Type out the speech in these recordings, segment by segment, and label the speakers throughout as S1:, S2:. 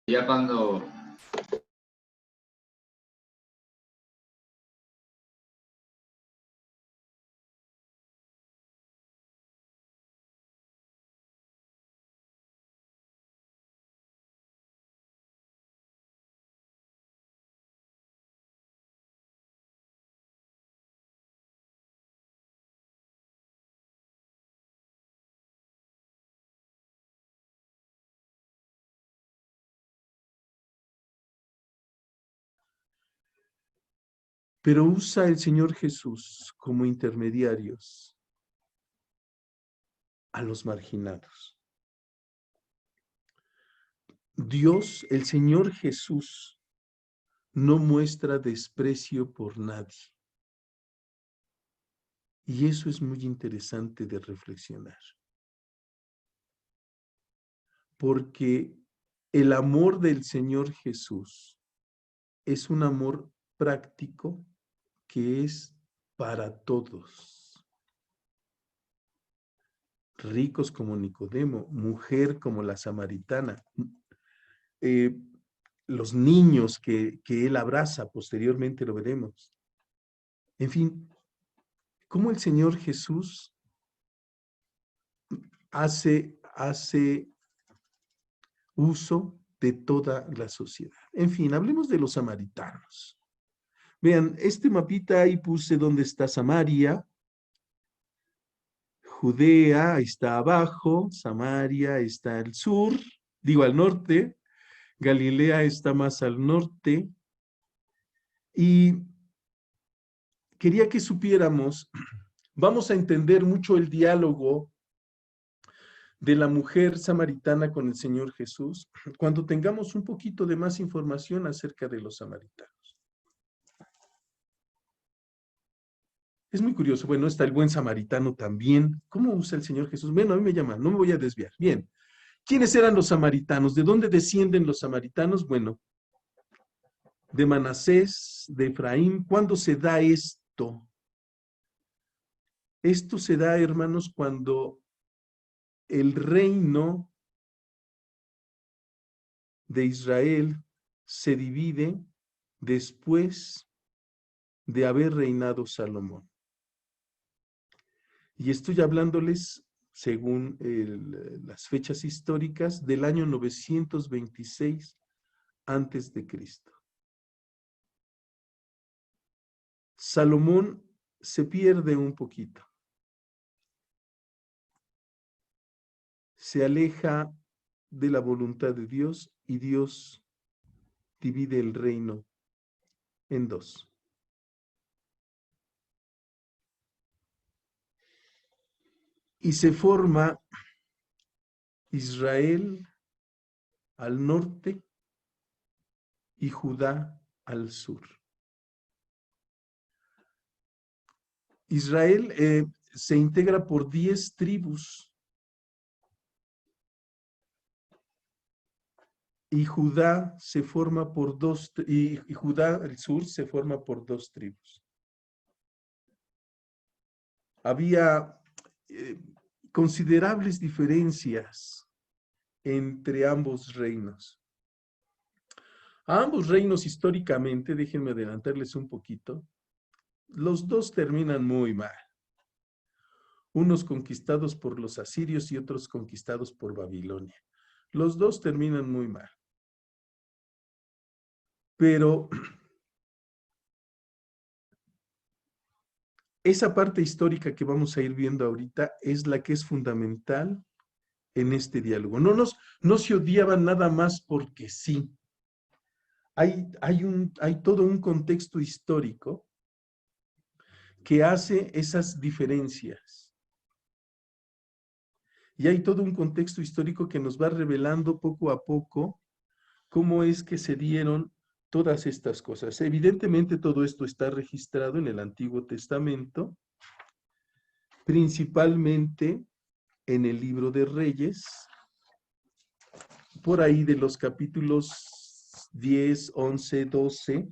S1: Ya cuando
S2: Pero usa el Señor Jesús como intermediarios a los marginados. Dios, el Señor Jesús, no muestra desprecio por nadie. Y eso es muy interesante de reflexionar. Porque el amor del Señor Jesús es un amor práctico que es para todos. Ricos como Nicodemo, mujer como la samaritana, eh, los niños que él abraza, posteriormente lo veremos. En fin, cómo el Señor Jesús hace uso de toda la sociedad. En fin, hablemos de los samaritanos. Vean, este mapita ahí puse dónde está Samaria. Judea está abajo, Samaria está al sur, digo al norte, Galilea está más al norte. Y quería que supiéramos, vamos a entender mucho el diálogo de la mujer samaritana con el Señor Jesús cuando tengamos un poquito de más información acerca de los samaritanos. Es muy curioso. Bueno, está el buen samaritano también. ¿Cómo usa el Señor Jesús? Bueno, a mí me llama, no me voy a desviar. Bien. ¿Quiénes eran los samaritanos? ¿De dónde descienden los samaritanos? Bueno, de Manasés, de Efraín. ¿Cuándo se da esto? Esto se da, hermanos, cuando el reino de Israel se divide después de haber reinado Salomón. Y estoy hablándoles, según las fechas históricas, del año 926 antes de Cristo. Salomón se pierde un poquito. Se aleja de la voluntad de Dios y Dios divide el reino en dos. Y se forma Israel al norte y Judá al sur. Israel se integra por 10 tribus y Judá se forma por y Judá al sur se forma por 2 tribus. Había considerables diferencias entre ambos reinos. A ambos reinos históricamente, déjenme adelantarles un poquito, los dos terminan muy mal. Unos conquistados por los asirios y otros conquistados por Babilonia. Los dos terminan muy mal. Pero esa parte histórica que vamos a ir viendo ahorita es la que es fundamental en este diálogo. No se odiaban nada más porque sí. Hay todo un contexto histórico que hace esas diferencias. Y hay todo un contexto histórico que nos va revelando poco a poco cómo es que se dieron todas estas cosas. Evidentemente todo esto está registrado en el Antiguo Testamento, principalmente en el libro de Reyes, por ahí de los capítulos 10, 11, 12,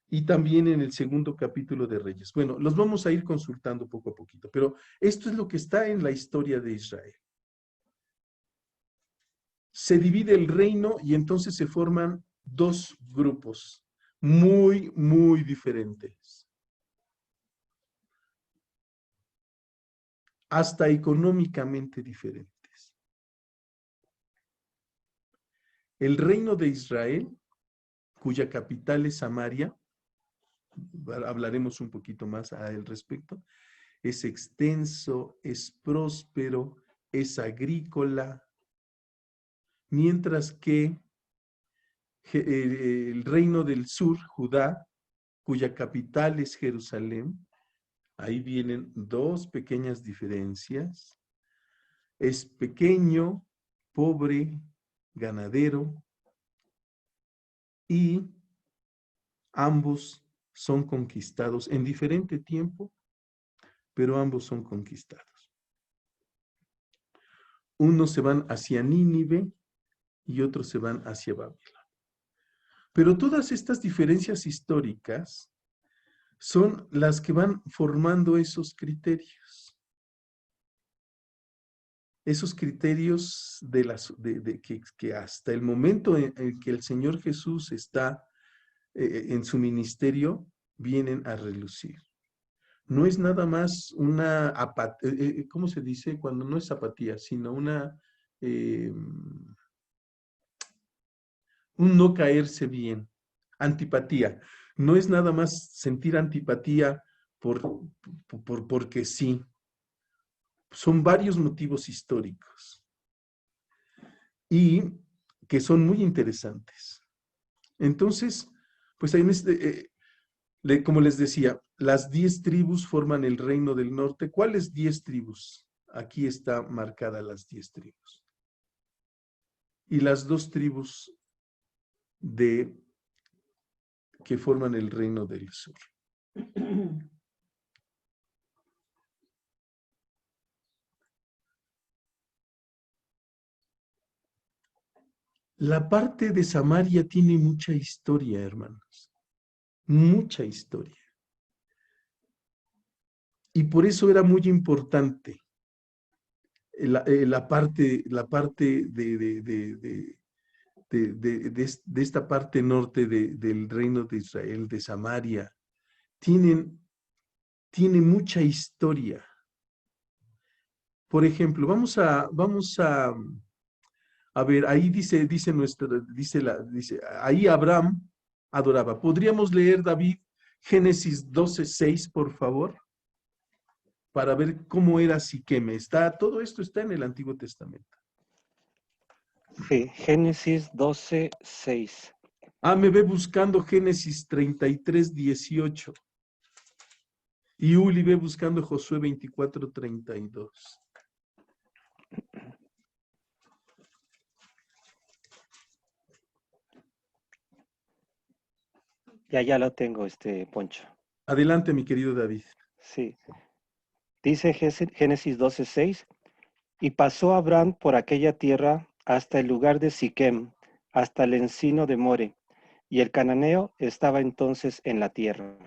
S2: y también en el segundo capítulo de Reyes. Bueno, los vamos a ir consultando poco a poquito, pero esto es lo que está en la historia de Israel. se divide el reino y entonces se forman dos grupos muy, muy diferentes. Hasta económicamente diferentes. El reino de Israel, cuya capital es Samaria, hablaremos un poquito más al respecto, es extenso, es próspero, es agrícola, mientras que el reino del sur, Judá, cuya capital es Jerusalén, ahí vienen dos pequeñas diferencias, es pequeño, pobre, ganadero, y ambos son conquistados en diferente tiempo, pero ambos son conquistados. Unos se van hacia Nínive y otros se van hacia Babilonia. Pero todas estas diferencias históricas son las que van formando esos criterios. Esos criterios que hasta el momento en que el Señor Jesús está en su ministerio, vienen a relucir. No es nada más una apatía, ¿cómo se dice? Cuando no es apatía, sino un no caerse bien, antipatía. No es nada más sentir antipatía porque sí. Son varios motivos históricos y que son muy interesantes. Entonces, pues como les decía, las 10 tribus forman el reino del norte. ¿Cuáles 10 tribus? Aquí está marcada las 10 tribus. Y las 2 tribus que forman el reino del sur. La parte de Samaria tiene mucha historia, hermanos. Mucha historia. Y por eso era muy importante la parte de esta parte norte del reino de Israel, de Samaria. Tiene mucha historia. Por ejemplo, vamos a ver, ahí dice ahí Abraham adoraba. ¿Podríamos leer, David, Génesis 12:6, por favor? Para ver cómo era Siquem. Todo esto está en el Antiguo Testamento.
S1: Sí, Génesis 12:6.
S2: Me ve buscando Génesis 33:18. Y Uli ve buscando Josué 24:32.
S1: Ya lo tengo, Poncho.
S2: Adelante, mi querido David.
S1: Sí. Dice Génesis 12:6, y pasó Abraham por aquella tierra hasta el lugar de Siquem, hasta el encino de More, y el cananeo estaba entonces en la tierra.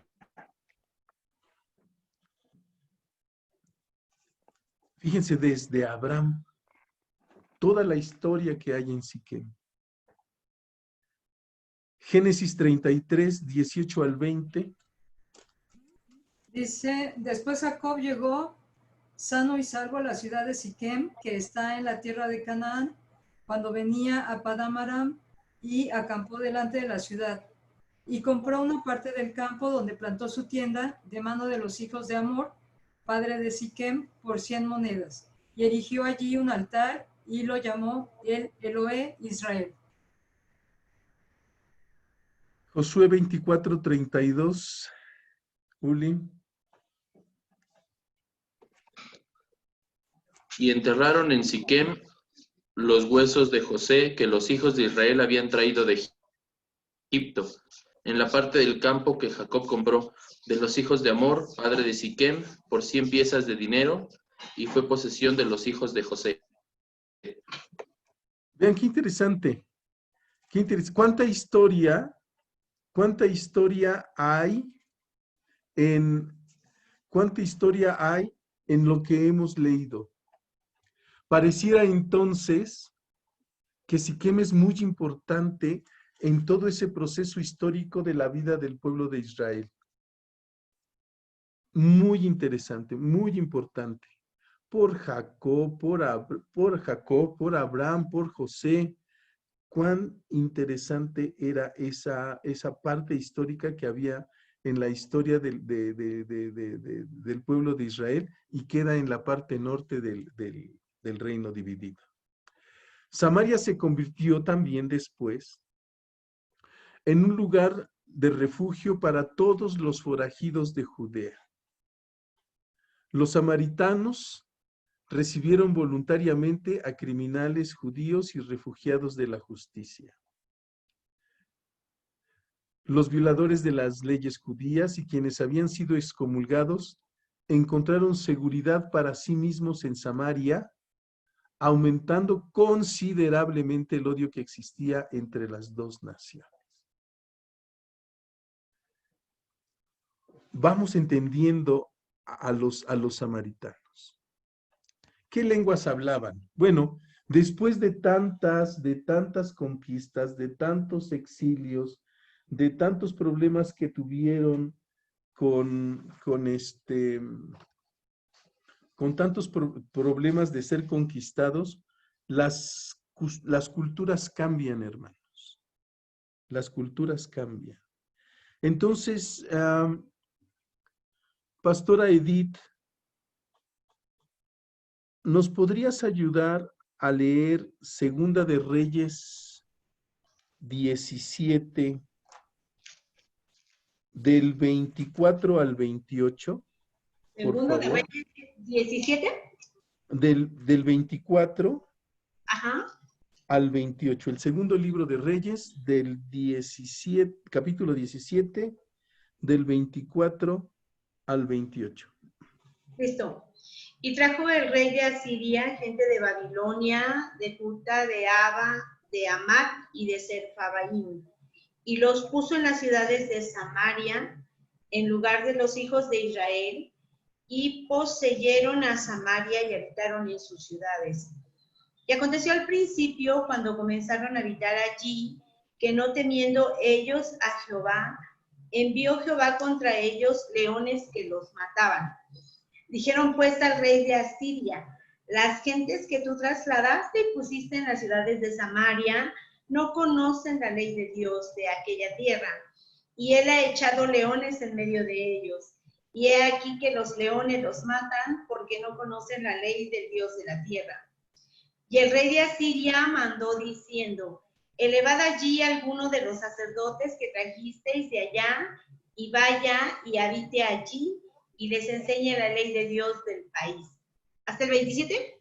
S2: Fíjense, desde Abraham, toda la historia que hay en Siquem. Génesis 33:18-20.
S3: Dice, después Jacob llegó sano y salvo a la ciudad de Siquem, que está en la tierra de Canaán, cuando venía a Padán Aram y acampó delante de la ciudad. Y compró una parte del campo donde plantó su tienda de mano de los hijos de Hamor, padre de Siquem, por 100 monedas. Y erigió allí un altar y lo llamó el Elohe Israel.
S2: Josué 24:32. Uli.
S4: Y enterraron en Siquem los huesos de José que los hijos de Israel habían traído de Egipto, en la parte del campo que Jacob compró de los hijos de Hamor, padre de Siquem, por 100 piezas de dinero, y fue posesión de los hijos de José.
S2: Vean qué interesante. ¿Cuánta historia hay en lo que hemos leído? Pareciera entonces que Siquem es muy importante en todo ese proceso histórico de la vida del pueblo de Israel. Muy interesante, muy importante. Por Jacob, por Abraham, por José. Cuán interesante era esa parte histórica que había en la historia del pueblo de Israel y queda en la parte norte del reino dividido. Samaria se convirtió también después en un lugar de refugio para todos los forajidos de Judea. Los samaritanos recibieron voluntariamente a criminales judíos y refugiados de la justicia. Los violadores de las leyes judías y quienes habían sido excomulgados encontraron seguridad para sí mismos en Samaria, aumentando considerablemente el odio que existía entre las dos naciones. Vamos entendiendo a los samaritanos. ¿Qué lenguas hablaban? Bueno, después de tantas conquistas, de tantos exilios, de tantos problemas que tuvieron con tantos problemas de ser conquistados, las culturas cambian, hermanos. Las culturas cambian. Entonces, Pastora Edith, ¿nos podrías ayudar a leer Segunda de Reyes 17, del 24 al 28?
S5: Segunda de Reyes 17.
S2: Del 24
S5: Ajá.
S2: al 28. El segundo libro de Reyes, del 17, capítulo 17, del 24 al 28.
S5: Listo. Y trajo el rey de Asiria gente de Babilonia, de Cuta, de Aba, de Amat y de Serfabaim, y los puso en las ciudades de Samaria, en lugar de los hijos de Israel, y poseyeron a Samaria y habitaron en sus ciudades. Y aconteció al principio, cuando comenzaron a habitar allí, que no temiendo ellos a Jehová, envió Jehová contra ellos leones que los mataban. Dijeron pues al rey de Asiria: las gentes que tú trasladaste y pusiste en las ciudades de Samaria no conocen la ley de Dios de aquella tierra, y él ha echado leones en medio de ellos. Y he aquí que los leones los matan porque no conocen la ley del Dios de la tierra. Y el rey de Asiria mandó diciendo: elevad allí a alguno de los sacerdotes que trajisteis de allá, y vaya y habite allí, y les enseñe la ley de Dios del país. ¿Hasta el 27?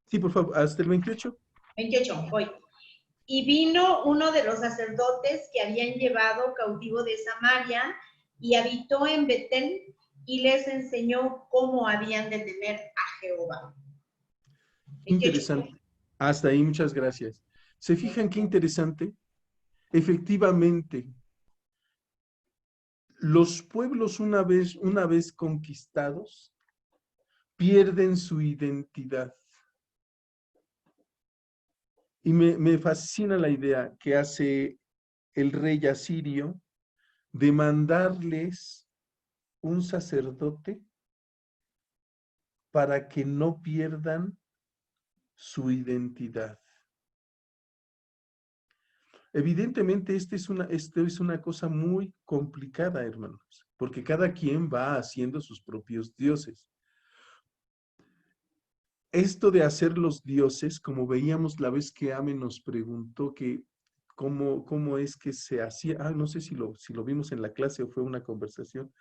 S2: Sí, por favor, hasta el 28.
S5: 28, voy. Y vino uno de los sacerdotes que habían llevado cautivo de Samaria, y habitó en Betel, y les enseñó cómo habían de temer a Jehová. 28.
S2: Interesante. Hasta ahí, muchas gracias. ¿Se fijan qué interesante? Efectivamente, los pueblos una vez conquistados pierden su identidad. Y me fascina la idea que hace el rey asirio de mandarles un sacerdote para que no pierdan su identidad. Evidentemente, esto es una cosa muy complicada, hermanos, porque cada quien va haciendo sus propios dioses. Esto de hacer los dioses, como veíamos la vez que Ame nos preguntó que cómo es que se hacía, no sé si lo vimos en la clase o fue una conversación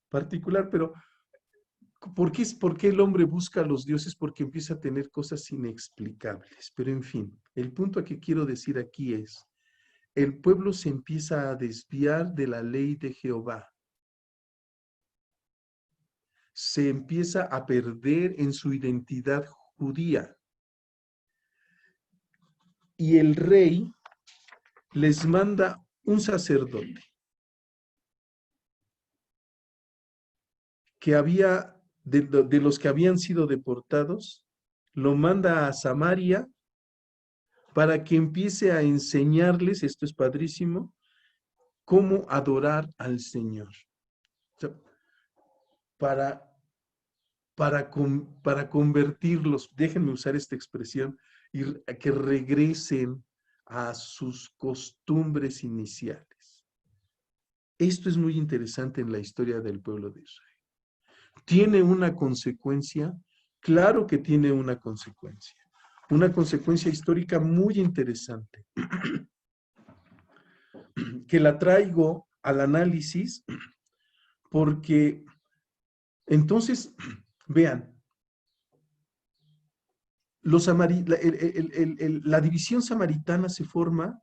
S2: particular, pero ¿por qué el hombre busca a los dioses? Porque empieza a tener cosas inexplicables. Pero en fin, el punto que quiero decir aquí es, el pueblo se empieza a desviar de la ley de Jehová. Se empieza a perder en su identidad judía. Y el rey les manda un sacerdote que había, de los que habían sido deportados, lo manda a Samaria para que empiece a enseñarles, esto es padrísimo, cómo adorar al Señor. O sea, para convertirlos, déjenme usar esta expresión, y que regresen a sus costumbres iniciales. Esto es muy interesante en la historia del pueblo de Israel. ¿Tiene una consecuencia? Claro que tiene una consecuencia histórica muy interesante, que la traigo al análisis porque entonces, vean, la división samaritana se forma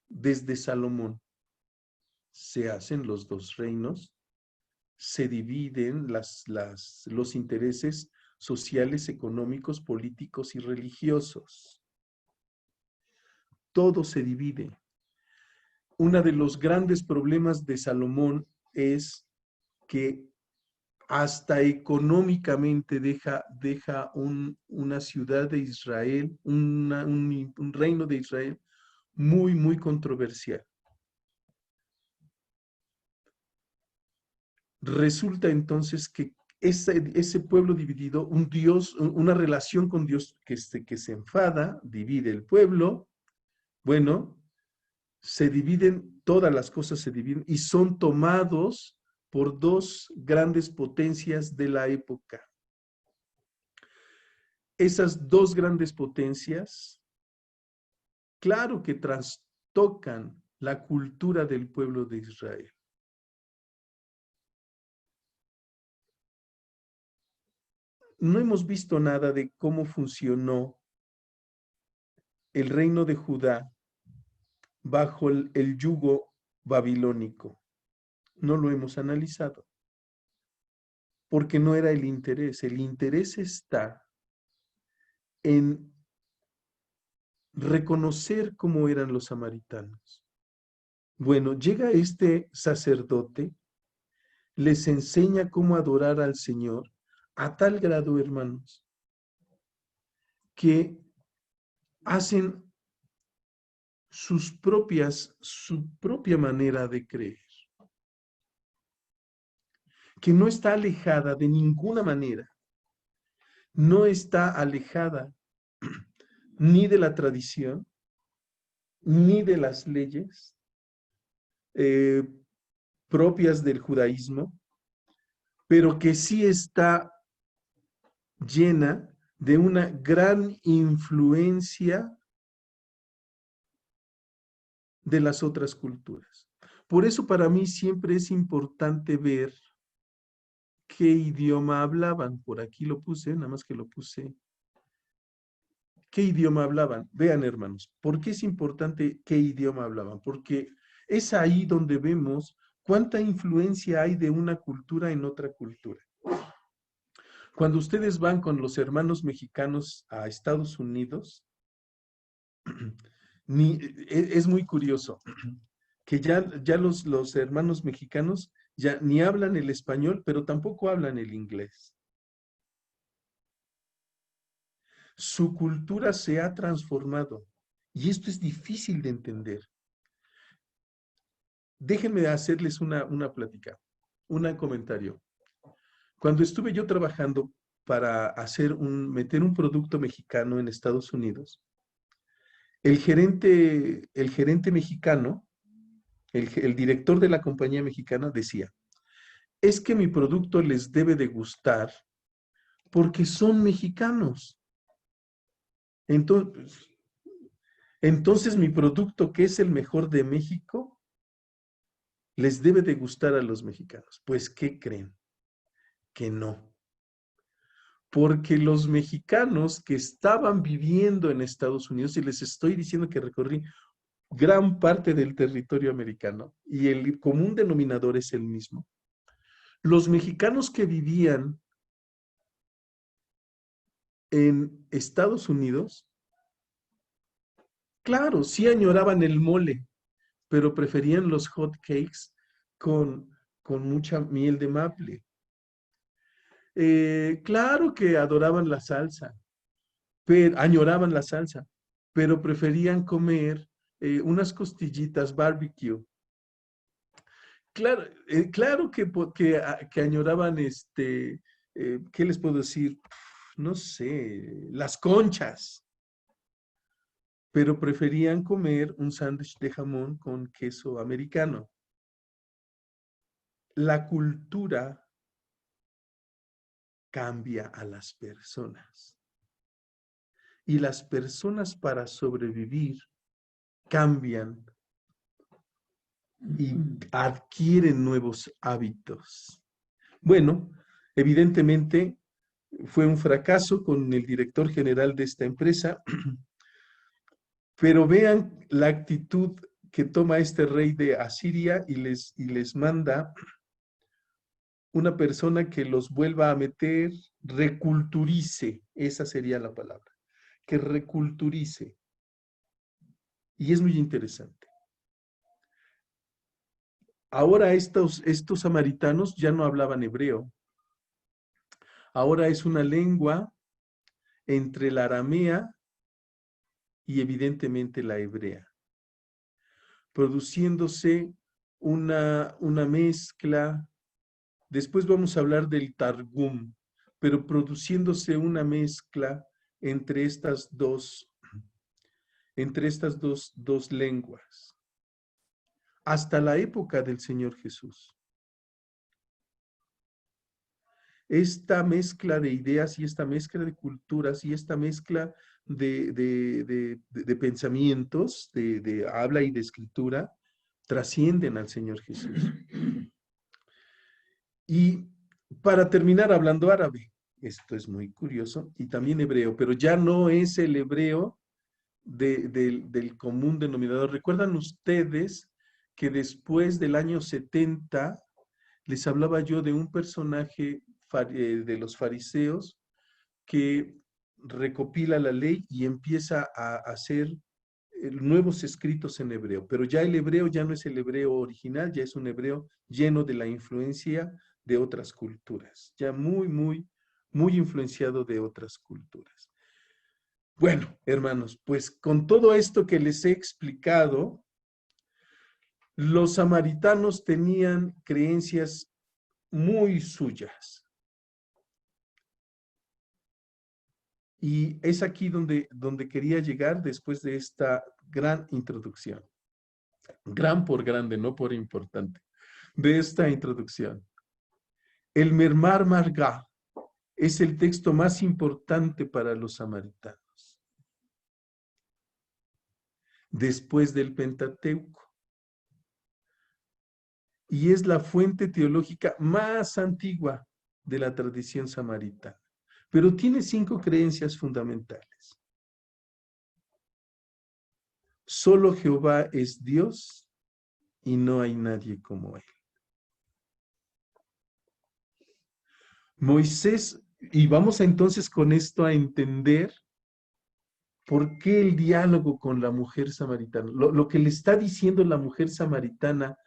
S2: desde Salomón. Se hacen los dos reinos, se dividen los intereses sociales, económicos, políticos y religiosos. Todo se divide. Uno de los grandes problemas de Salomón es que hasta económicamente deja una ciudad de Israel, un reino de Israel muy, muy controversial. Resulta entonces que ese pueblo dividido, un Dios, una relación con Dios que se enfada, divide el pueblo, bueno, se dividen, todas las cosas se dividen y son tomados por dos grandes potencias de la época. Esas dos grandes potencias, claro que trastocan la cultura del pueblo de Israel. No hemos visto nada de cómo funcionó el reino de Judá bajo el yugo babilónico. No lo hemos analizado, porque no era el interés. El interés está en reconocer cómo eran los samaritanos. Bueno, llega este sacerdote, les enseña cómo adorar al Señor, a tal grado, hermanos, que hacen su propia manera de creer, que no está alejada de ninguna manera, no está alejada ni de la tradición, ni de las leyes propias del judaísmo, pero que sí está llena de una gran influencia de las otras culturas. Por eso para mí siempre es importante ver qué idioma hablaban. Por aquí lo puse, nada más que lo puse. ¿Qué idioma hablaban? Vean, hermanos, ¿por qué es importante qué idioma hablaban? Porque es ahí donde vemos cuánta influencia hay de una cultura en otra cultura. Cuando ustedes van con los hermanos mexicanos a Estados Unidos, es muy curioso que ya los hermanos mexicanos ya ni hablan el español, pero tampoco hablan el inglés. Su cultura se ha transformado y esto es difícil de entender. Déjenme hacerles una plática, un comentario. Cuando estuve yo trabajando para meter un producto mexicano en Estados Unidos, el gerente mexicano, el director de la compañía mexicana decía, es que mi producto les debe de gustar porque son mexicanos. Entonces mi producto, que es el mejor de México, les debe de gustar a los mexicanos. Pues, ¿qué creen? Que no. Porque los mexicanos que estaban viviendo en Estados Unidos, y les estoy diciendo que recorrí gran parte del territorio americano, y el común denominador es el mismo, los mexicanos que vivían en Estados Unidos, claro, sí añoraban el mole, pero preferían los hot cakes con mucha miel de maple. Claro que adoraban la salsa, pero añoraban la salsa, pero preferían comer unas costillitas barbecue. Claro, claro que añoraban, ¿qué les puedo decir? No sé, las conchas, pero preferían comer un sándwich de jamón con queso americano. La cultura cambia a las personas. Y las personas, para sobrevivir, cambian y adquieren nuevos hábitos. Bueno, evidentemente fue un fracaso con el director general de esta empresa, pero vean la actitud que toma este rey de Asiria y les manda una persona que los vuelva a meter, reculturice, esa sería la palabra, que reculturice. Y es muy interesante. Ahora estos samaritanos ya no hablaban hebreo. Ahora es una lengua entre la aramea y evidentemente la hebrea, produciéndose una mezcla. Después vamos a hablar del Targum, pero produciéndose una mezcla entre estas dos lenguas, hasta la época del Señor Jesús. Esta mezcla de ideas y esta mezcla de culturas y esta mezcla de pensamientos, de habla y de escritura, trascienden al Señor Jesús. Y para terminar hablando árabe, esto es muy curioso, y también hebreo, pero ya no es el hebreo del común denominador. ¿Recuerdan ustedes que después del año 70 les hablaba yo de un personaje de los fariseos que recopila la ley y empieza a hacer nuevos escritos en hebreo? Pero ya el hebreo ya no es el hebreo original, ya es un hebreo lleno de la influencia de otras culturas, ya muy influenciado de otras culturas. Bueno, hermanos, pues con todo esto que les he explicado, los samaritanos tenían creencias muy suyas. Y es aquí donde quería llegar después de esta gran introducción. Gran por grande, no por importante. De esta introducción. El Mermar Margá es el texto más importante para los samaritanos. Después del Pentateuco. Y es la fuente teológica más antigua de la tradición samaritana. Pero tiene 5 creencias fundamentales. Solo Jehová es Dios y no hay nadie como Él. Moisés, y vamos entonces con esto a entender por qué el diálogo con la mujer samaritana, lo que le está diciendo la mujer samaritana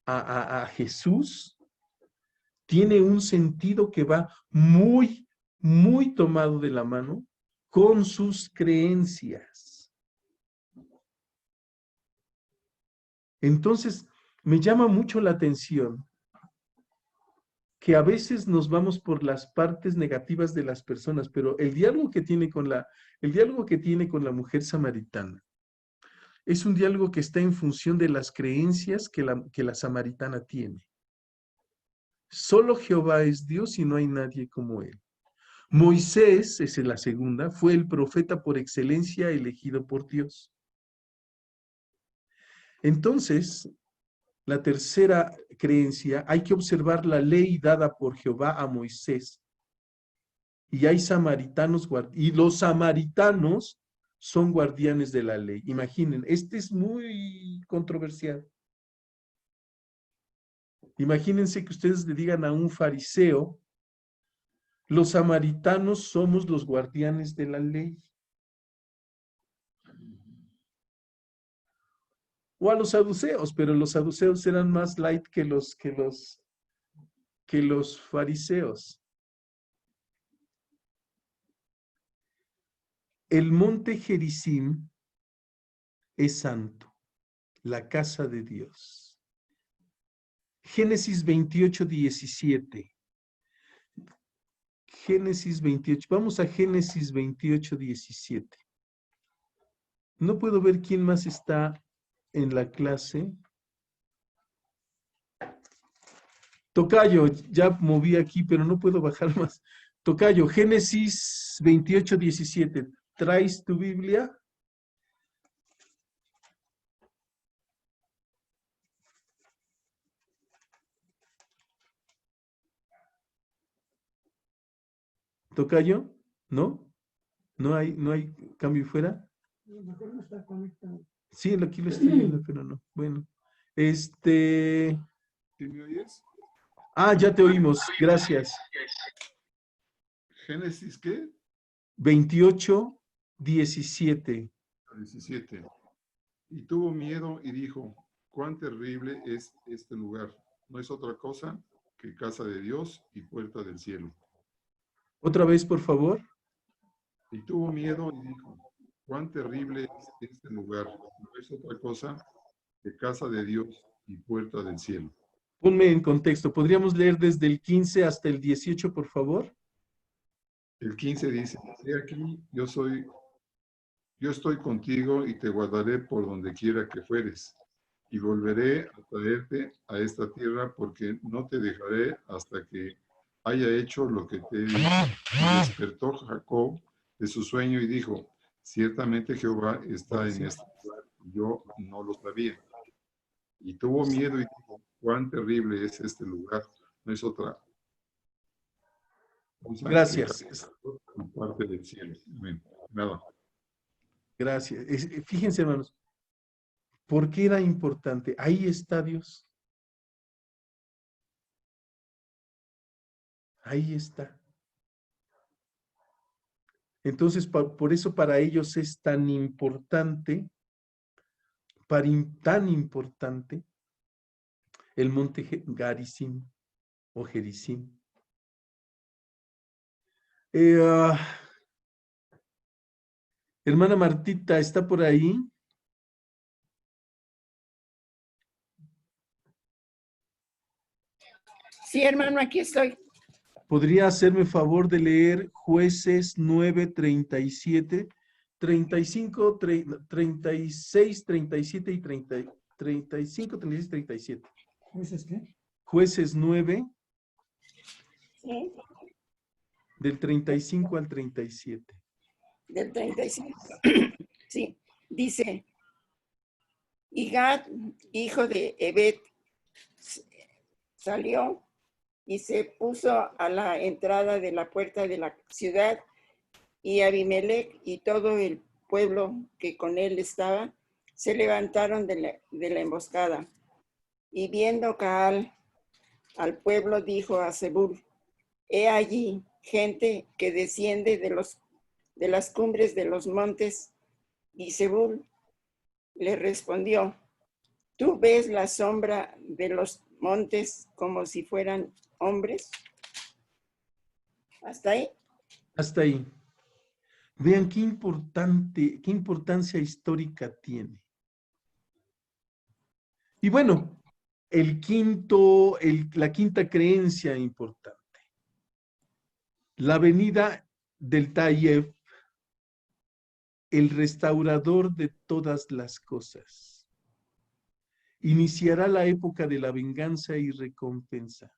S2: a Jesús, tiene un sentido que va muy tomado de la mano con sus creencias. Entonces, me llama mucho la atención que a veces nos vamos por las partes negativas de las personas, pero el diálogo que tiene con la mujer samaritana es un diálogo que está en función de las creencias que la samaritana tiene. Solo Jehová es Dios y no hay nadie como Él. Moisés, esa es la segunda, fue el profeta por excelencia elegido por Dios. Entonces, la tercera creencia, hay que observar la ley dada por Jehová a Moisés. Y hay samaritanos, y los samaritanos son guardianes de la ley. Imaginen, este es muy controversial. Imagínense que ustedes le digan a un fariseo, los samaritanos somos los guardianes de la ley. O a los saduceos, pero los saduceos eran más light que los fariseos. El monte Gerizim es santo, la casa de Dios. Génesis 28, 17. Génesis 28, vamos a Génesis 28, 17. No puedo ver quién más está en la clase. Tocayo, ya moví aquí, pero no puedo bajar más. Tocayo, Génesis 28, 17. ¿Traes tu Biblia? Tocayo, ¿no? ¿No hay cambio fuera?
S6: No está conectado.
S2: Sí, aquí lo estoy viendo, pero no. Bueno,
S7: ¿Sí me oyes?
S2: ya te oímos, gracias.
S7: Génesis, ¿qué?
S2: 28, 17.
S7: 17. Y tuvo miedo y dijo, cuán terrible es este lugar. No es otra cosa que casa de Dios y puerta del cielo.
S2: Otra vez, por favor.
S7: Y tuvo miedo y dijo, cuán terrible es este lugar. No es otra cosa que casa de Dios y puerta del cielo.
S2: Ponme en contexto. ¿Podríamos leer desde el 15 hasta el 18, por favor?
S7: El 15 dice, he aquí, yo estoy contigo y te guardaré por donde quiera que fueres. Y volveré a traerte a esta tierra porque no te dejaré hasta que haya hecho lo que te he dicho. Y despertó Jacob de su sueño y dijo, ciertamente Jehová está en este lugar, yo no lo sabía. Y tuvo miedo y dijo, cuán terrible es este lugar, no es otra cosa
S2: Gracias.
S7: que parte del cielo. Amén. Nada.
S2: Gracias. Fíjense, hermanos, ¿por qué era importante? Ahí está Dios. Ahí está. Entonces, por eso para ellos es tan importante, tan importante, el monte Garizim o Gerizim. Hermana Martita, ¿está por ahí?
S6: Sí, hermano, aquí estoy.
S2: ¿Podría hacerme favor de leer Jueces 9, 37, 35, 36, 37 y 30, 35, 36, 37?
S6: ¿Jueces qué?
S2: Jueces 9,
S6: Sí,
S2: del 35 al 37.
S6: del 35. Sí, dice, y Gad, hijo de Ebed, salió y se puso a la entrada de la puerta de la ciudad, y Abimelech y todo el pueblo que con él estaba se levantaron de la emboscada. Y viendo Gaal al pueblo, dijo a Zebul, he allí gente que desciende de las cumbres de los montes. Y Zebul le respondió, ¿tú ves la sombra de los montes como si fueran hombres? ¿Hasta ahí?
S2: Hasta ahí. Vean qué importancia histórica tiene. Y bueno, la quinta creencia importante. La venida del Tayef, el restaurador de todas las cosas. Iniciará la época de la venganza y recompensa.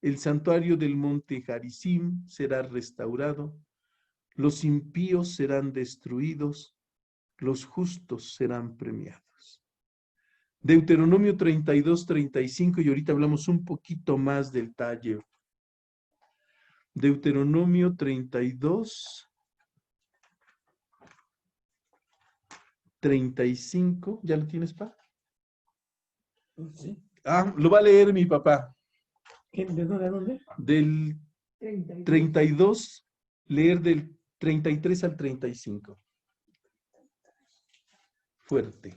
S2: El santuario del monte Garizim será restaurado, los impíos serán destruidos, los justos serán premiados. Deuteronomio 32, 35, y ahorita hablamos un poquito más del Tayef. Deuteronomio 32, 35, ¿ya lo tienes, pa?
S6: Sí.
S2: Lo va a leer mi papá.
S6: ¿De dónde?
S2: Del 32, leer del 33 al 35. Fuerte.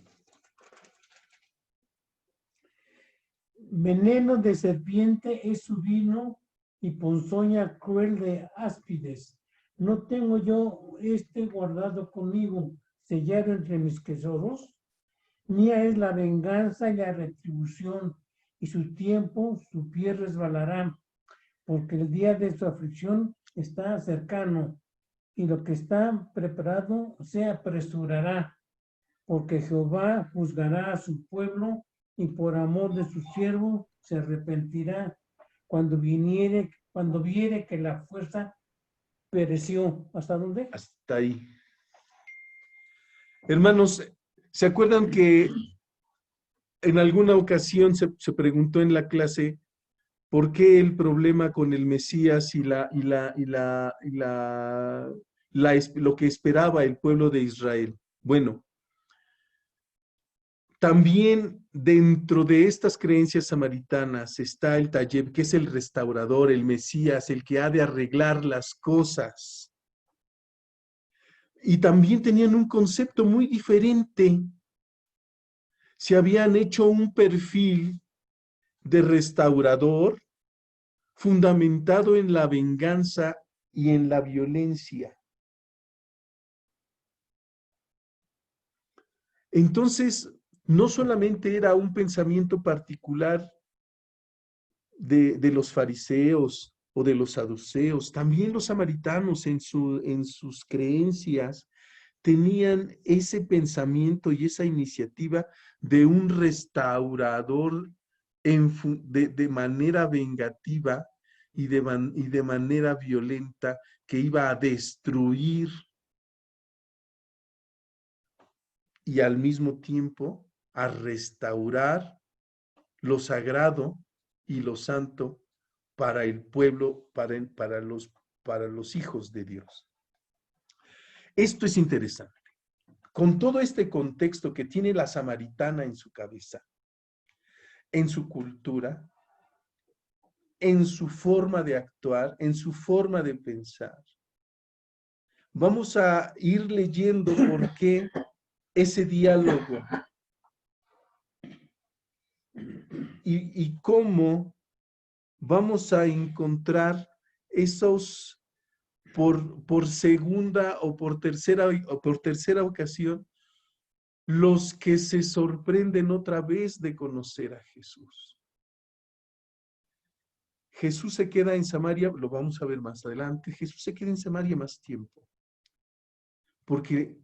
S8: Veneno de serpiente es su vino y ponzoña cruel de áspides. No tengo yo guardado conmigo, sellado entre mis tesoros. Mía es la venganza y la retribución, y su tiempo, su pie resbalará, porque el día de su aflicción está cercano, y lo que está preparado se apresurará, porque Jehová juzgará a su pueblo, y por amor de su siervo se arrepentirá cuando viere que la fuerza pereció. ¿Hasta dónde?
S2: Hasta ahí. Hermanos, ¿se acuerdan que en alguna ocasión se preguntó en la clase por qué el problema con el Mesías y lo que esperaba el pueblo de Israel? Bueno, también dentro de estas creencias samaritanas está el Tayeb, que es el restaurador, el Mesías, el que ha de arreglar las cosas. Y también tenían un concepto muy diferente. Se habían hecho un perfil de restaurador fundamentado en la venganza y en la violencia. Entonces, no solamente era un pensamiento particular de los fariseos o de los saduceos, también los samaritanos en sus creencias tenían ese pensamiento y esa iniciativa de un restaurador de manera vengativa y de manera violenta que iba a destruir y al mismo tiempo a restaurar lo sagrado y lo santo para el pueblo, para los hijos de Dios. Esto es interesante. Con todo este contexto que tiene la samaritana en su cabeza, en su cultura, en su forma de actuar, en su forma de pensar, vamos a ir leyendo por qué ese diálogo y cómo vamos a encontrar esos por segunda o por tercera ocasión, los que se sorprenden otra vez de conocer a Jesús. Jesús se queda en Samaria, lo vamos a ver más adelante, Jesús se queda en Samaria más tiempo, porque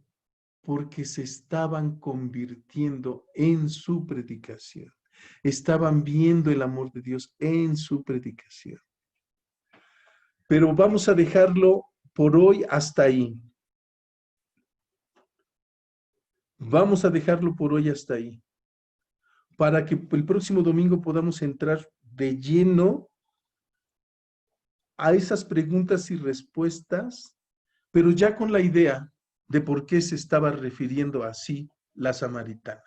S2: se estaban convirtiendo en su predicación. Estaban viendo el amor de Dios en su predicación. Pero vamos a dejarlo por hoy hasta ahí. Vamos a dejarlo por hoy hasta ahí, para que el próximo domingo podamos entrar de lleno a esas preguntas y respuestas, pero ya con la idea de por qué se estaba refiriendo así la samaritana.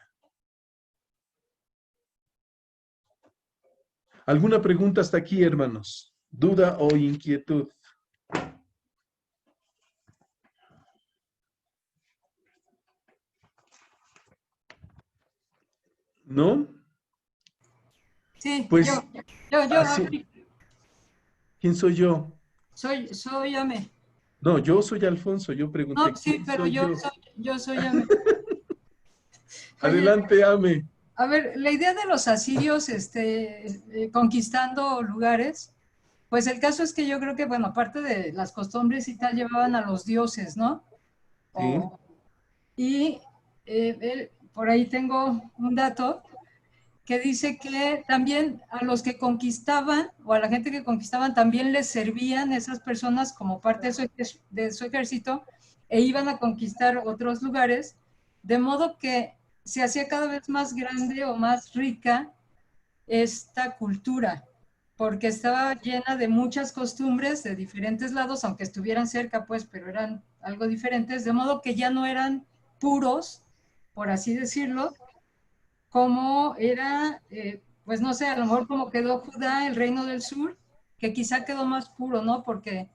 S2: ¿Alguna pregunta hasta aquí, hermanos? ¿Duda o inquietud? ¿No?
S3: Sí,
S2: pues,
S3: yo,
S2: ¿quién soy yo?
S3: Soy Ame.
S2: No, yo soy Alfonso, yo pregunté.
S3: No, sí, pero yo soy Ame.
S2: Adelante, Ame.
S3: A ver, la idea de los asirios conquistando lugares, pues el caso es que yo creo que, bueno, aparte de las costumbres y tal, llevaban a los dioses, ¿no?
S2: Sí.
S3: Por ahí tengo un dato que dice que también a los que conquistaban o a la gente que conquistaban también les servían esas personas como parte de su ejército e iban a conquistar otros lugares, de modo que se hacía cada vez más grande o más rica esta cultura, porque estaba llena de muchas costumbres de diferentes lados, aunque estuvieran cerca, pues, pero eran algo diferentes, de modo que ya no eran puros, por así decirlo, como era, pues no sé, a lo mejor como quedó Judá, el reino del sur, que quizá quedó más puro, ¿no? Porque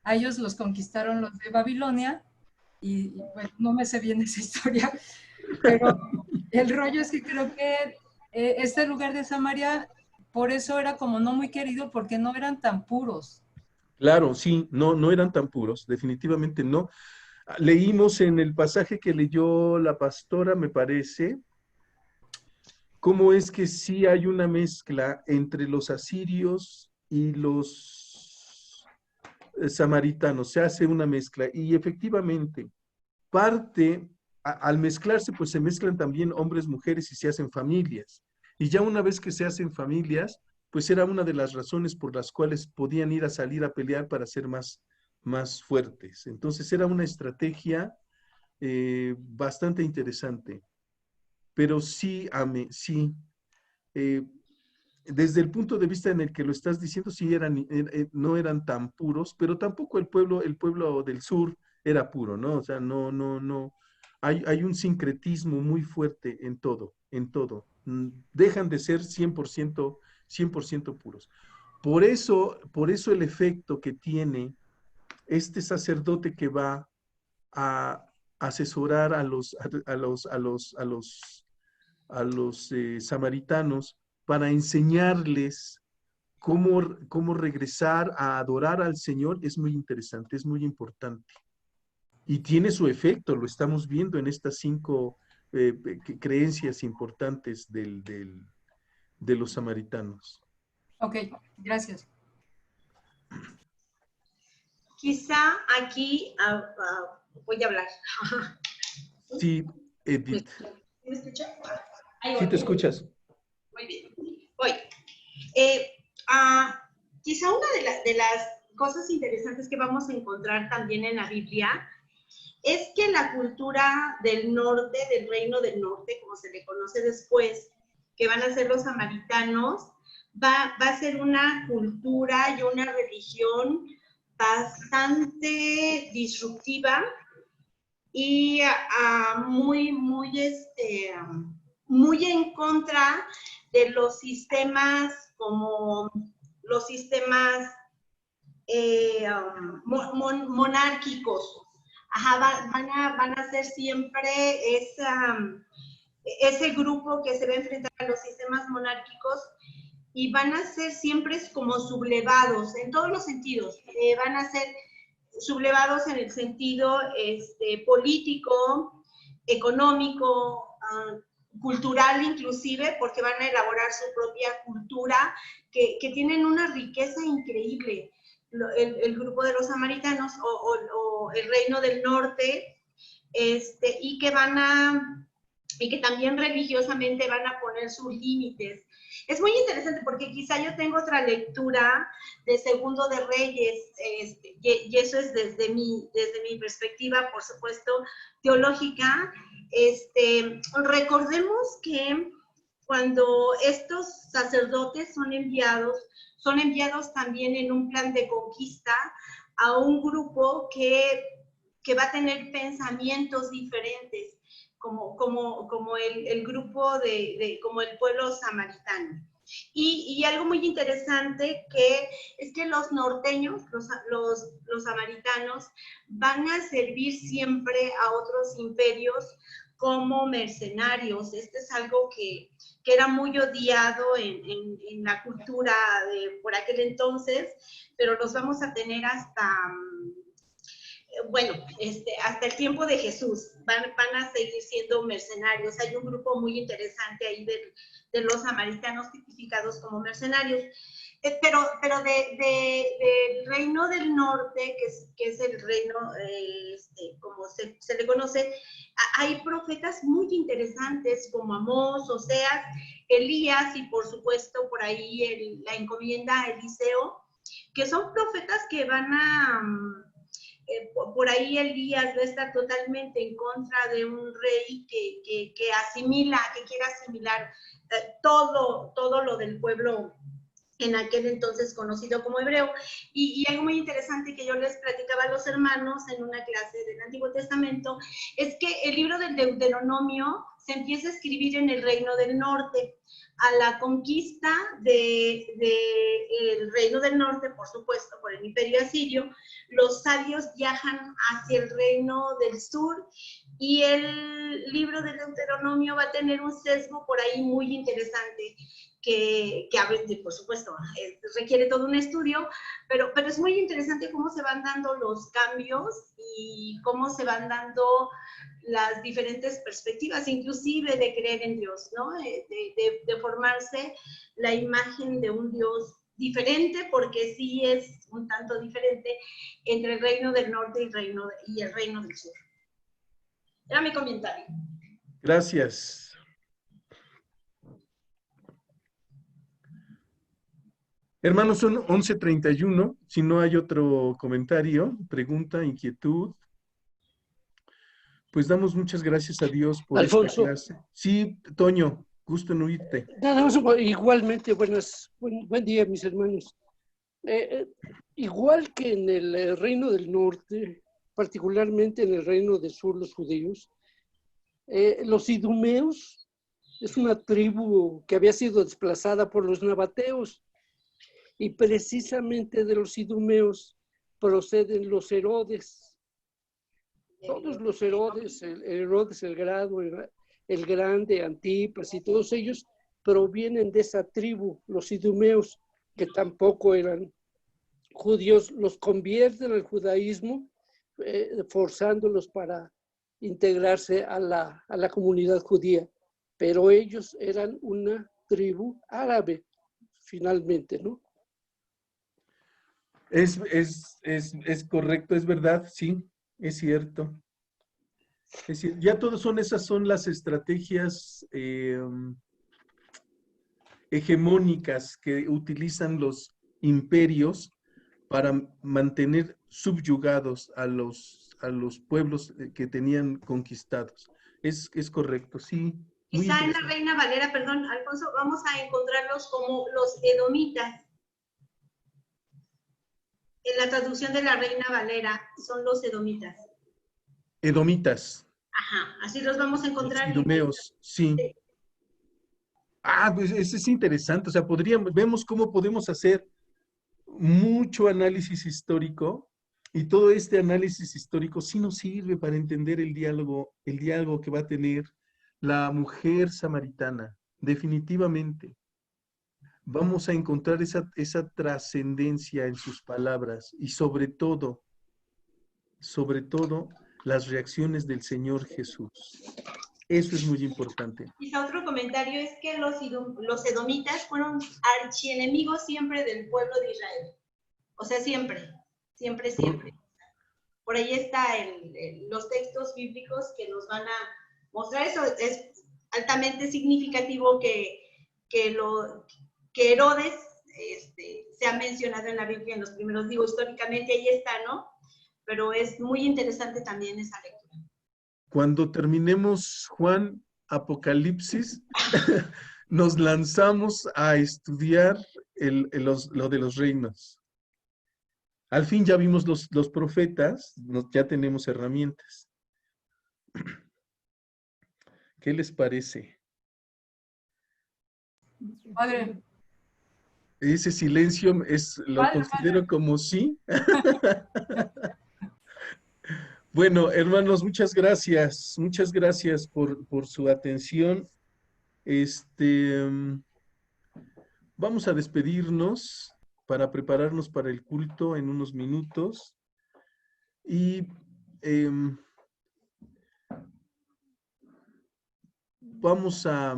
S3: a ellos los conquistaron los de Babilonia, y bueno, no me sé bien esa historia, pero el rollo es que creo que este lugar de Samaria, por eso era como no muy querido, porque no eran tan puros.
S2: Claro, sí, no eran tan puros, definitivamente no. Leímos en el pasaje que leyó la pastora, me parece, cómo es que sí hay una mezcla entre los asirios y los samaritanos, se hace una mezcla y efectivamente al mezclarse, pues se mezclan también hombres, mujeres y se hacen familias. Y ya una vez que se hacen familias, pues era una de las razones por las cuales podían ir a salir a pelear para ser más fuertes. Entonces era una estrategia bastante interesante. Pero sí, sí, desde el punto de vista en el que lo estás diciendo, sí no eran tan puros, pero tampoco el pueblo del sur era puro, ¿no? O sea, no. Hay un sincretismo muy fuerte en todo. Dejan de ser 100% puros. Por eso el efecto que tiene este sacerdote que va a asesorar a los samaritanos para enseñarles cómo regresar a adorar al Señor es muy interesante, es muy importante. Y tiene su efecto, lo estamos viendo en estas 5 creencias importantes de los samaritanos.
S3: Ok, gracias.
S5: Quizá aquí voy a hablar.
S2: Sí, Edith.
S5: ¿Me escucha?
S2: Sí, te escuchas.
S5: Muy bien. Voy. Quizá una de las cosas interesantes que vamos a encontrar también en la Biblia es que la cultura del norte, del reino del norte, como se le conoce después, que van a ser los samaritanos, va a ser una cultura y una religión bastante disruptiva y muy en contra de los sistemas como los sistemas monárquicos. Ajá, van a ser siempre ese grupo que se va a enfrentar a los sistemas monárquicos y van a ser siempre como sublevados en todos los sentidos. Van a ser sublevados en el sentido político, económico, cultural inclusive, porque van a elaborar su propia cultura, que tienen una riqueza increíble. El grupo de los samaritanos o el reino del norte, y que también religiosamente van a poner sus límites. Es muy interesante porque quizá yo tengo otra lectura de Segundo de Reyes, y eso es desde mi perspectiva, por supuesto, teológica. Recordemos que cuando estos sacerdotes son enviados también en un plan de conquista a un grupo que va a tener pensamientos diferentes, como el grupo como el pueblo samaritano. Y algo muy interesante es que los norteños, los samaritanos, van a servir siempre a otros imperios como mercenarios. Esto es algo que era muy odiado en la cultura por aquel entonces, pero los vamos a tener hasta el tiempo de Jesús. Van a seguir siendo mercenarios. Hay un grupo muy interesante ahí de los samaritanos tipificados como mercenarios. Pero del reino del norte, que es el reino, como se le conoce, hay profetas muy interesantes como Amós, Oseas, Elías y por supuesto por ahí la encomienda a Eliseo, que son profetas que van a... por ahí Elías va a estar totalmente en contra de un rey que quiere asimilar todo lo del pueblo en aquel entonces conocido como hebreo. Y algo muy interesante que yo les platicaba a los hermanos en una clase del Antiguo Testamento es que el libro del Deuteronomio se empieza a escribir en el reino del norte. A la conquista del reino del norte, por supuesto, por el imperio asirio, los sabios viajan hacia el reino del sur y el libro del Deuteronomio va a tener un sesgo por ahí muy interesante, por supuesto, requiere todo un estudio, pero es muy interesante cómo se van dando los cambios y cómo se van dando las diferentes perspectivas, inclusive de creer en Dios, ¿no? De formarse la imagen de un Dios diferente, porque sí es un tanto diferente entre el reino del norte y el reino del sur. Era mi comentario.
S2: Gracias. Hermanos, son 11:31. Si no hay otro comentario, pregunta, inquietud, pues damos muchas gracias a Dios por esta clase. Sí, Toño, gusto en oírte.
S9: Igualmente, buen día, mis hermanos. Igual que en el reino del norte, particularmente en el reino del sur, los judíos, los idumeos es una tribu que había sido desplazada por los nabateos. Y precisamente de los idumeos proceden los Herodes. Todos los Herodes, el Herodes el Grande, Antipas y todos ellos provienen de esa tribu, los idumeos, que tampoco eran judíos, los convierten al judaísmo, forzándolos para integrarse a la comunidad judía. Pero ellos eran una tribu árabe, finalmente, ¿no?
S2: Es correcto, es verdad, sí, es cierto. Ya esas son las estrategias hegemónicas que utilizan los imperios para mantener subyugados a los pueblos que tenían conquistados. Es correcto, sí.
S5: Quizá en la Reina Valera, perdón, Alfonso, vamos a encontrarlos como los edomitas. En la traducción de la Reina Valera son los edomitas.
S2: Edomitas.
S5: Ajá, así los vamos a encontrar.
S2: Los idumeos, sí. Pues eso es interesante. O sea, vemos cómo podemos hacer mucho análisis histórico, y todo este análisis histórico sí nos sirve para entender el diálogo que va a tener la mujer samaritana, definitivamente. Vamos a encontrar esa trascendencia en sus palabras y sobre todo, las reacciones del Señor Jesús. Eso es muy importante.
S5: Quizá otro comentario es que los edomitas fueron archienemigos siempre del pueblo de Israel. O sea, siempre. Por ahí está los textos bíblicos que nos van a mostrar eso. Es altamente significativo que Herodes se ha mencionado en la Biblia en los primeros, históricamente ahí está, ¿no? Pero es muy interesante también esa lectura.
S2: Cuando terminemos Juan, Apocalipsis, nos lanzamos a estudiar lo de los reinos. Al fin ya vimos los profetas, ya tenemos herramientas. ¿Qué les parece?
S3: Padre.
S2: Ese silencio lo considero como sí. Bueno, hermanos, muchas gracias por su atención. Vamos a despedirnos para prepararnos para el culto en unos minutos. Y vamos a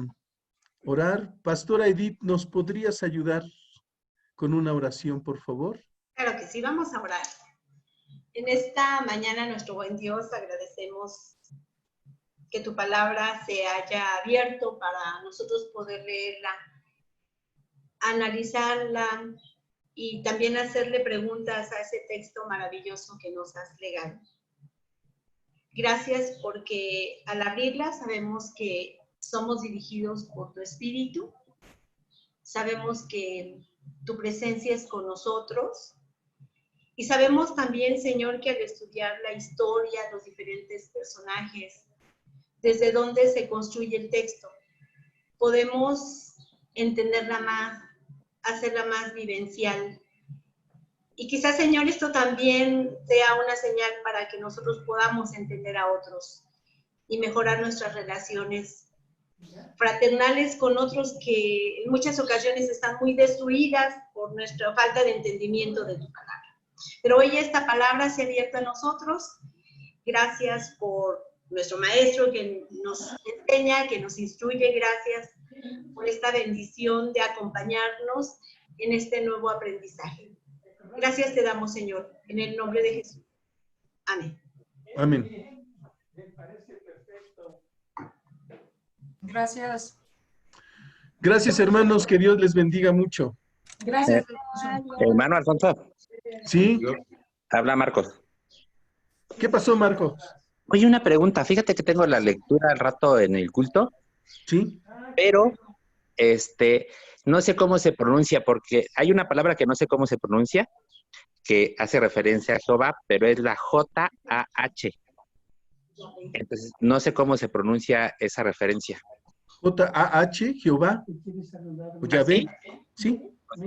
S2: orar. Pastora Edith, ¿nos podrías ayudar con una oración, por favor?
S5: Claro que sí, vamos a orar. En esta mañana, nuestro buen Dios, agradecemos que tu palabra se haya abierto para nosotros poder leerla, analizarla y también hacerle preguntas a ese texto maravilloso que nos has legado. Gracias porque al abrirla sabemos que somos dirigidos por tu Espíritu, sabemos que tu presencia es con nosotros y sabemos también, Señor, que al estudiar la historia, los diferentes personajes, desde donde se construye el texto, podemos entenderla más, hacerla más vivencial. Y quizás, Señor, esto también sea una señal para que nosotros podamos entender a otros y mejorar nuestras relaciones fraternales con otros que en muchas ocasiones están muy destruidas por nuestra falta de entendimiento de tu palabra. Pero hoy esta palabra se ha abierto a nosotros. Gracias por nuestro maestro que nos enseña, que nos instruye. Gracias por esta bendición de acompañarnos en este nuevo aprendizaje. Gracias te damos, Señor, en el nombre de Jesús. Amén.
S2: Amén.
S3: Gracias.
S2: Gracias, hermanos, que Dios les bendiga mucho.
S3: Gracias.
S10: Hermano Alfonso,
S2: ¿Sí?
S10: habla Marcos.
S2: ¿Qué pasó, Marco?
S10: Oye, una pregunta. Fíjate que tengo la lectura al rato en el culto,
S2: ¿Sí?
S10: pero no sé cómo se pronuncia, porque hay una palabra que no sé cómo se pronuncia, que hace referencia a Jehová, pero es la J-A-H. Entonces, no sé cómo se pronuncia esa referencia.
S2: J-A-H, Jehová. ¿O Yahvé? ¿Sí?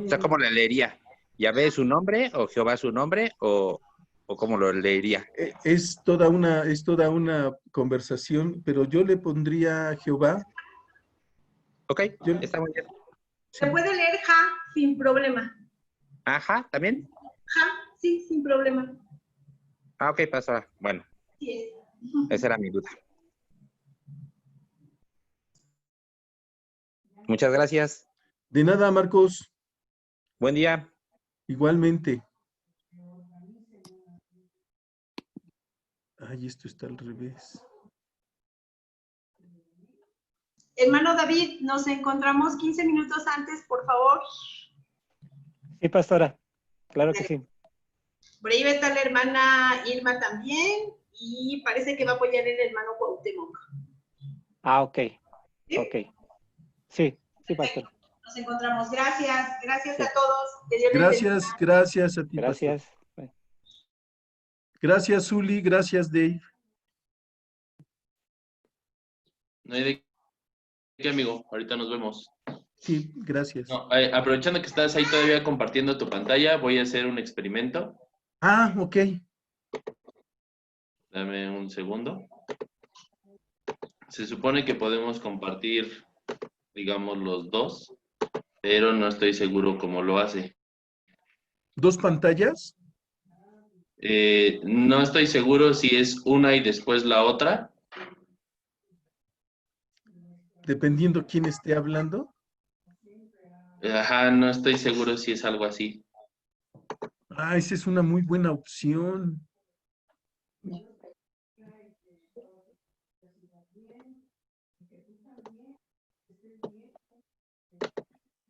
S10: O sea, ¿cómo la leería? ¿Yahvé es su nombre o Jehová es su nombre o cómo lo leería?
S2: Es toda una conversación, pero yo le pondría Jehová.
S10: Ok, está muy bien.
S5: Se puede leer ja sin problema.
S10: Ajá, ¿también?
S5: Ja, sí, sin problema.
S10: Ah, ok, pasó. Bueno,
S5: Sí.
S10: esa era mi duda. Muchas gracias.
S2: De nada, Marcos.
S10: Buen día.
S2: Igualmente. Ay, esto está al revés.
S5: Hermano David, nos encontramos 15 minutos antes, por favor.
S1: Sí, pastora. Claro que sí.
S5: Por ahí va a estar la hermana Irma también y parece que va a apoyar el hermano Cuauhtémoc.
S1: Ah, ok.
S5: ¿Sí?
S1: Ok. Sí, sí, pastor.
S5: Nos encontramos. Gracias. Gracias
S1: Sí.
S5: a todos. Que Dios les
S2: Gracias,
S5: bendiga.
S2: gracias a ti,
S1: Gracias.
S2: pastor. Gracias, Zuli. Gracias, Dave.
S4: No hay de qué, amigo. Ahorita nos vemos.
S2: Sí, gracias.
S4: No, aprovechando que estás ahí todavía compartiendo tu pantalla, voy a hacer un experimento.
S2: Ah, ok.
S4: Dame un segundo. Se supone que podemos compartir, digamos, los dos, pero no estoy seguro cómo lo hace.
S2: ¿Dos pantallas?
S4: No estoy seguro si es una y después la otra.
S2: Dependiendo quién esté hablando.
S4: Ajá, no estoy seguro si es algo así.
S2: Ah, esa es una muy buena opción.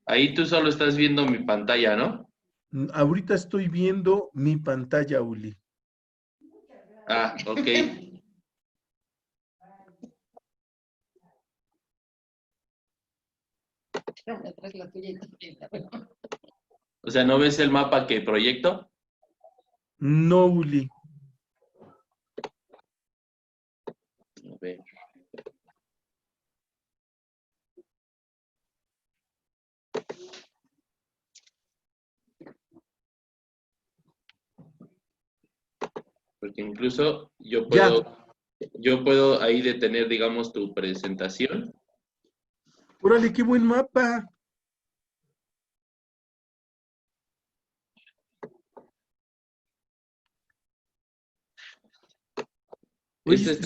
S4: Ahí tú solo estás viendo mi pantalla, ¿no?
S2: Ahorita estoy viendo mi pantalla, Uli.
S4: Ah, ok. O sea, ¿no ves el mapa que proyecto?
S2: No, Uli.
S4: A ver. Porque incluso yo puedo ahí detener, digamos, tu presentación.
S2: Órale, qué buen mapa. Oye,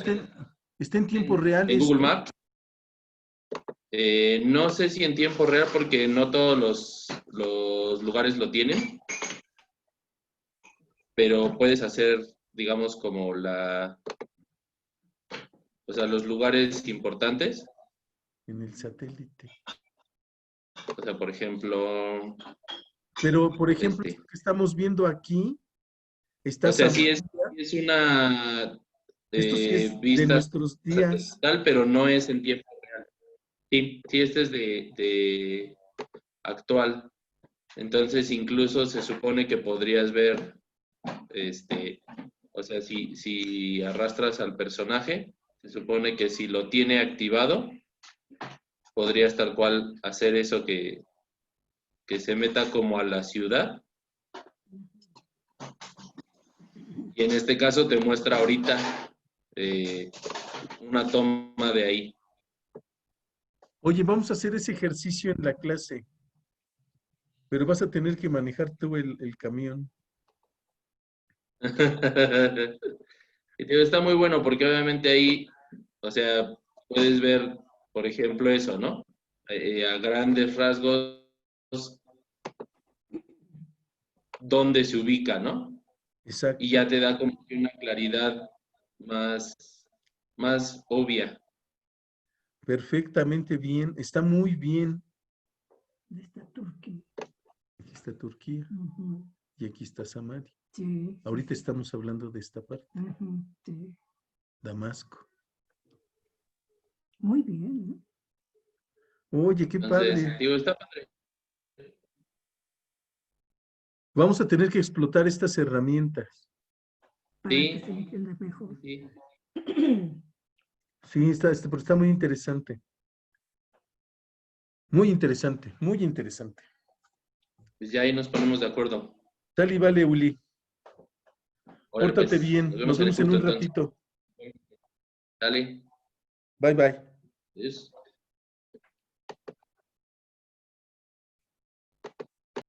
S2: está en tiempo real.
S4: En Google Maps. No sé si en tiempo real porque no todos los lugares lo tienen. Pero puedes hacer, digamos, como o sea, los lugares importantes.
S2: En el satélite.
S4: O sea, por ejemplo...
S2: Pero, por ejemplo, esto que estamos viendo aquí, está...
S4: O sea, sí es una
S2: esto sí es
S4: vista
S2: de nuestros días.
S4: tal, pero no es en tiempo real. Sí, este es de actual. Entonces, incluso se supone que podrías ver, o sea, si arrastras al personaje, se supone que si lo tiene activado, podrías tal cual hacer eso que se meta como a la ciudad. Y en este caso te muestra ahorita una toma de ahí.
S2: Oye, vamos a hacer ese ejercicio en la clase, pero vas a tener que manejar tú el camión.
S4: Y digo, está muy bueno porque obviamente ahí, o sea, puedes ver, por ejemplo, eso, ¿no? A grandes rasgos, dónde se ubica, ¿no?
S2: Exacto.
S4: Y ya te da como que una claridad más obvia.
S2: Perfectamente bien, está muy bien.
S8: Está Turquía.
S2: Aquí está Turquía
S8: Ujú.
S2: y aquí está Samaria.
S8: Sí.
S2: Ahorita estamos hablando de esta parte,
S8: Ujú, sí.
S2: Damasco.
S8: Muy bien, ¿no?
S2: Oye, qué
S4: Entonces,
S2: padre.
S4: digo, está padre.
S2: Vamos a tener que explotar estas herramientas.
S8: Para
S4: Sí.
S8: que se entienda mejor.
S4: Sí.
S2: Sí, pero está muy interesante. Muy interesante, muy interesante.
S4: Pues ya ahí nos ponemos de acuerdo.
S2: Tal y vale, Uli.
S4: Órale,
S2: Pórtate
S4: pues,
S2: bien. Nos vemos en
S4: culto,
S2: un
S4: entonces.
S2: ratito.
S4: Dale.
S2: Bye, bye.
S4: Adiós.